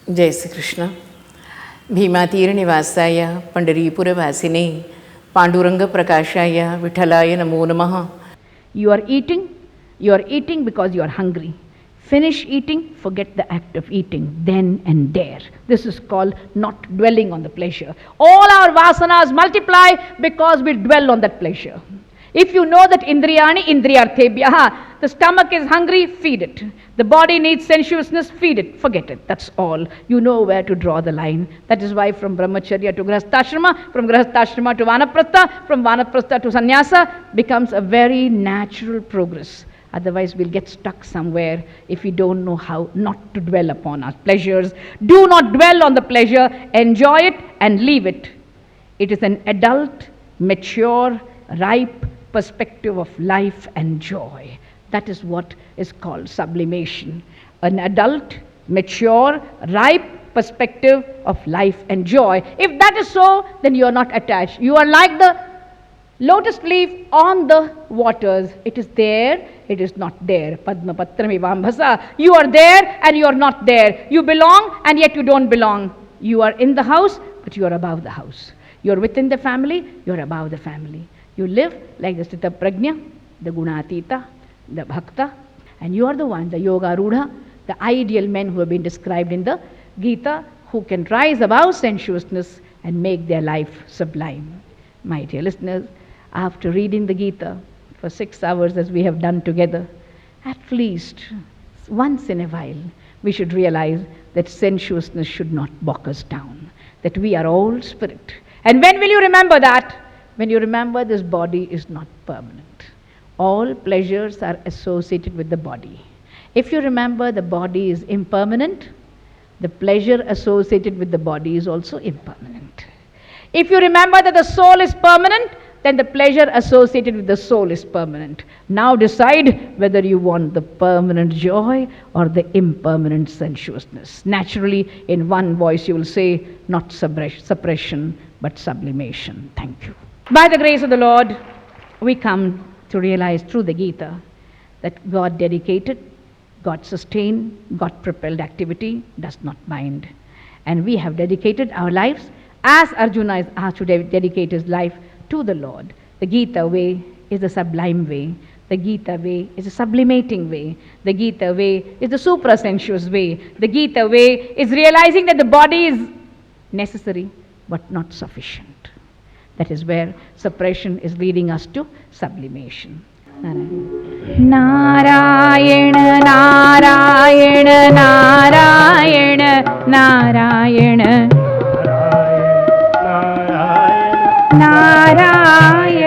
जय श्री कृष्ण. भीमातीरनिवासाय पंढरीपुरवासिने पांडुरंग प्रकाशाय विठ्ठलाय नमो नमः. You are eating because you are hungry. Finish eating, forget the act of eating then and there. This is called not dwelling on the pleasure. All our vasanas multiply because we dwell on that pleasure. If you know that indriyani indriyarthebhyaha, the stomach is hungry, feed it. The body needs sensuousness, feed it. Forget it. That's all. You know where to draw the line. That is why from brahmacharya to grahastha-ashrama, from grahastha-ashrama to vanaprastha, from vanaprastha to sannyasa becomes a very natural progress. Otherwise, we'll get stuck somewhere if we don't know how not to dwell upon our pleasures. Do not dwell on the pleasure. Enjoy it and leave it. It is an adult, mature, ripe perspective of life and joy. That is what is called sublimation. An adult, mature, ripe perspective of life and joy. If that is so, then you are not attached. You are like the lotus leaf on the waters. It is there, it is not there. Padma patramivambhasa. You are there and you are not there. You belong and yet you don't belong. You are in the house, but you are above the house. You are within the family, you are above the family. You live like the Sthita Prajna, the Gunatita, the Bhakta, and you are the one, the Yoga Rudha, the ideal men who have been described in the Gita, who can rise above sensuousness and make their life sublime. My dear listeners, after reading the Gita for 6 hours as we have done together, at least once in a while we should realize that sensuousness should not bog us down, that we are all spirit. And when will you remember that? When you remember this body is not permanent. All pleasures are associated with the body. If you remember the body is impermanent, the pleasure associated with the body is also impermanent. If you remember that the soul is permanent, then the pleasure associated with the soul is permanent. Now decide whether you want the permanent joy or the impermanent sensuousness. Naturally, in one voice you will say, not suppression, but sublimation. Thank you. By the grace of the Lord, we come to realize through the Gita that God dedicated, God sustained, God propelled activity does not bind. And we have dedicated our lives as Arjuna is asked to dedicate his life to the Lord. The Gita way is the sublime way. The Gita way is a sublimating way. The Gita way is the supra-sensuous way. The Gita way is realizing that the body is necessary but not sufficient. That is where suppression is leading us to sublimation. Narayana, Narayana, Narayana, Narayana, Narayana, Narayana.